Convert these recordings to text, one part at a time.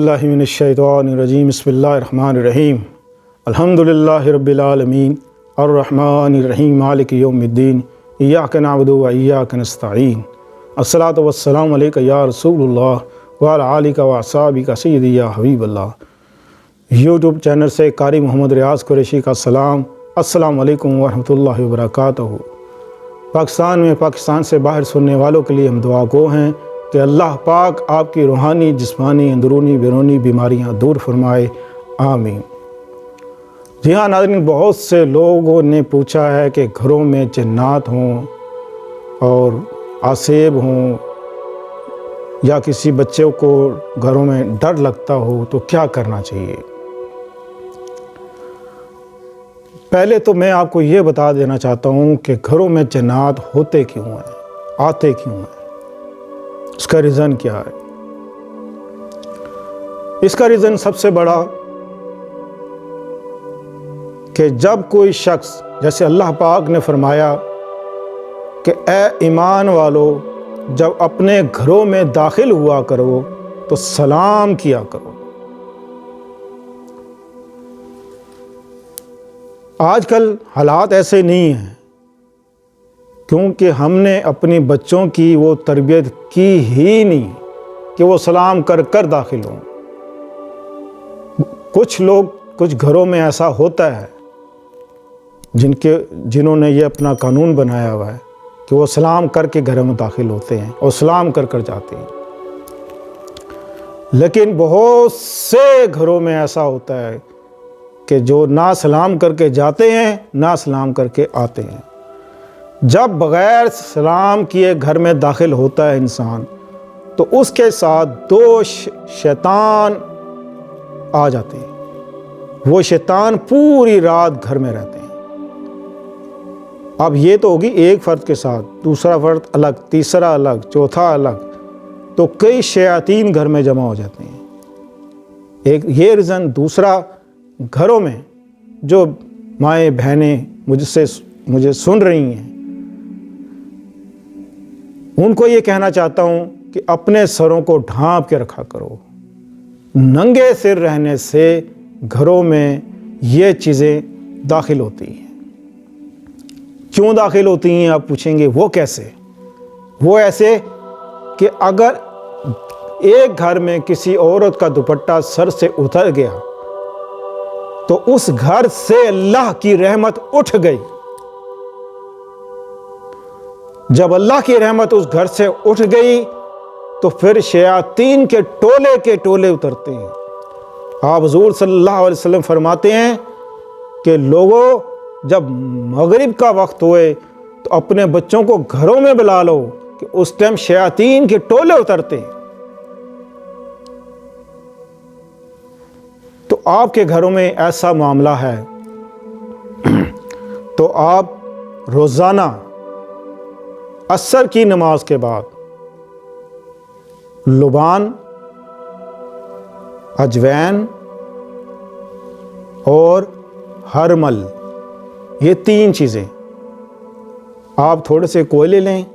बिल्लाहि मिनश्शैतानिर्रजीम बिस्मिल्लाहिर्रहमानिर्रहीम अल्हम्दुलिल्लाहि रब्बिल आलमीन अर्रहमानिर्रहीम मालिकि यौमिद्दीन इय्याका नअबुदु व इय्याका नस्तईन अस्सलातु वस्सलामु अलैका या रसूलुल्लाह व अला आलिका व अस्हाबिका सय्यदी या हबीबल्लाह। यूट्यूब चैनल से कारी मोहम्मद रियाज़ कुरैशी का सलाम, अस्सलामु अलैकुम व रहमतुल्लाहि व बरकातहू। पाकिस्तान में पाकिस्तान से बाहर सुनने वालों के लिए हम दुआ गो हैं कि अल्लाह पाक आपकी रूहानी, जिस्मानी, अंदरूनी, बैरूनी बीमारियां दूर फरमाए, आमीन। जी हाँ नाज़रीन, बहुत से लोगों ने पूछा है कि घरों में जिन्नात हों और आसेब हों या किसी बच्चे को घरों में डर लगता हो तो क्या करना चाहिए। पहले तो मैं आपको ये बता देना चाहता हूँ कि घरों में जिन्नात होते क्यों हैं, आते क्यों हैं, इसका रीज़न क्या है। इसका रीज़न सबसे बड़ा कि जब कोई शख्स, जैसे अल्लाह पाक ने फरमाया कि ए ईमान वालो, जब अपने घरों में दाखिल हुआ करो तो सलाम किया करो। आजकल हालात ऐसे नहीं हैं क्योंकि हमने अपने बच्चों की वो तरबियत की ही नहीं कि वो सलाम कर कर दाखिल हों। कुछ घरों में ऐसा होता है जिन्होंने ये अपना कानून बनाया हुआ है कि वो सलाम करके घरों में दाखिल होते हैं और सलाम कर कर जाते हैं। लेकिन बहुत से घरों में ऐसा होता है कि जो ना सलाम करके जाते हैं ना सलाम करके आते हैं। जब बग़ैर सलाम किए घर में दाखिल होता है इंसान तो उसके साथ दो शैतान आ जाते हैं। वो शैतान पूरी रात घर में रहते हैं। अब ये तो होगी एक फ़र्द के साथ, दूसरा फ़र्द अलग, तीसरा अलग, चौथा अलग, तो कई शयातीन घर में जमा हो जाते हैं। एक ये रीज़न। दूसरा, घरों में जो माएँ बहनें मुझे सुन रही हैं, उनको ये कहना चाहता हूँ कि अपने सरों को ढांप के रखा करो। नंगे सिर रहने से घरों में ये चीज़ें दाखिल होती हैं। क्यों दाखिल होती हैं आप पूछेंगे, वो कैसे? वो ऐसे कि अगर एक घर में किसी औरत का दुपट्टा सर से उतर गया तो उस घर से अल्लाह की रहमत उठ गई। जब अल्लाह की रहमत उस घर से उठ गई तो फिर शयातीन के टोले उतरते हैं। आप हुज़ूर सल्लल्लाहु अलैहि वसल्लम फरमाते हैं कि लोगों, जब मगरिब का वक्त हुए तो अपने बच्चों को घरों में बुला लो कि उस टाइम शयातीन के टोले उतरते हैं। तो आपके घरों में ऐसा मामला है तो आप रोज़ाना असर की नमाज के बाद लुबान, अजवैन और हरमल, ये तीन चीज़ें आप थोड़े से कोयले लें।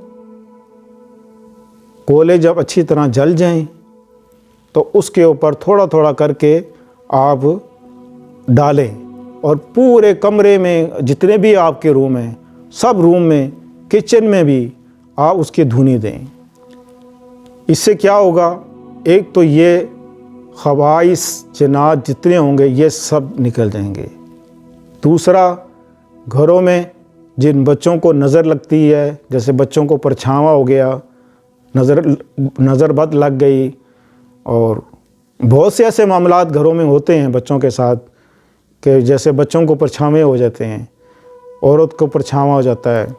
कोयले जब अच्छी तरह जल जाएं तो उसके ऊपर थोड़ा थोड़ा करके आप डालें और पूरे कमरे में जितने भी आपके रूम हैं, सब रूम में, किचन में भी आप उसकी धुनी दें। इससे क्या होगा, एक तो ये ख़बाइस जिन्नात जितने होंगे ये सब निकल जाएंगे। दूसरा, घरों में जिन बच्चों को नज़र लगती है, जैसे बच्चों को परछावां हो गया, नज़र बद लग गई, और बहुत से ऐसे मामलात घरों में होते हैं बच्चों के साथ कि जैसे बच्चों को परछावें हो जाते हैं, औरत को परछावां हो जाता है।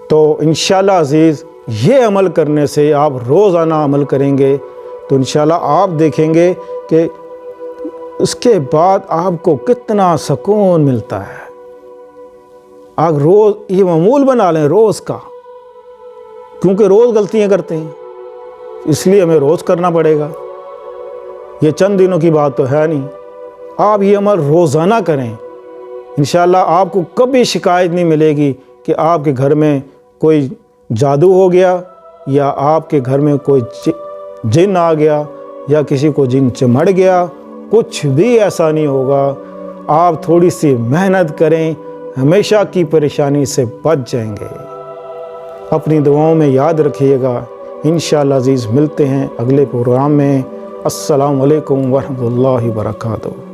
तो इंशाअल्लाह अज़ीज़, ये अमल करने से, आप रोज़ाना अमल करेंगे तो इंशाअल्लाह आप देखेंगे कि उसके बाद आपको कितना सुकून मिलता है। आप रोज़ ये मामूल बना लें रोज़ का, क्योंकि रोज़ गलतियां करते हैं, इसलिए हमें रोज़ करना पड़ेगा। ये चंद दिनों की बात तो है नहीं। आप ये अमल रोज़ाना करें, इंशाअल्लाह आपको कभी शिकायत नहीं मिलेगी कि आपके घर में कोई जादू हो गया या आपके घर में कोई जिन आ गया یا کسی کو جن چمڑ گیا، کچھ بھی ایسا نہیں ہوگا۔ آپ تھوڑی سی محنت کریں، ہمیشہ کی پریشانی سے بچ جائیں گے۔ اپنی دعاؤں میں یاد رکھیے گا۔ انشاءاللہ عزیز ملتے ہیں اگلے پروگرام میں۔ السلام علیکم ورحمۃ اللہ وبرکاتہ۔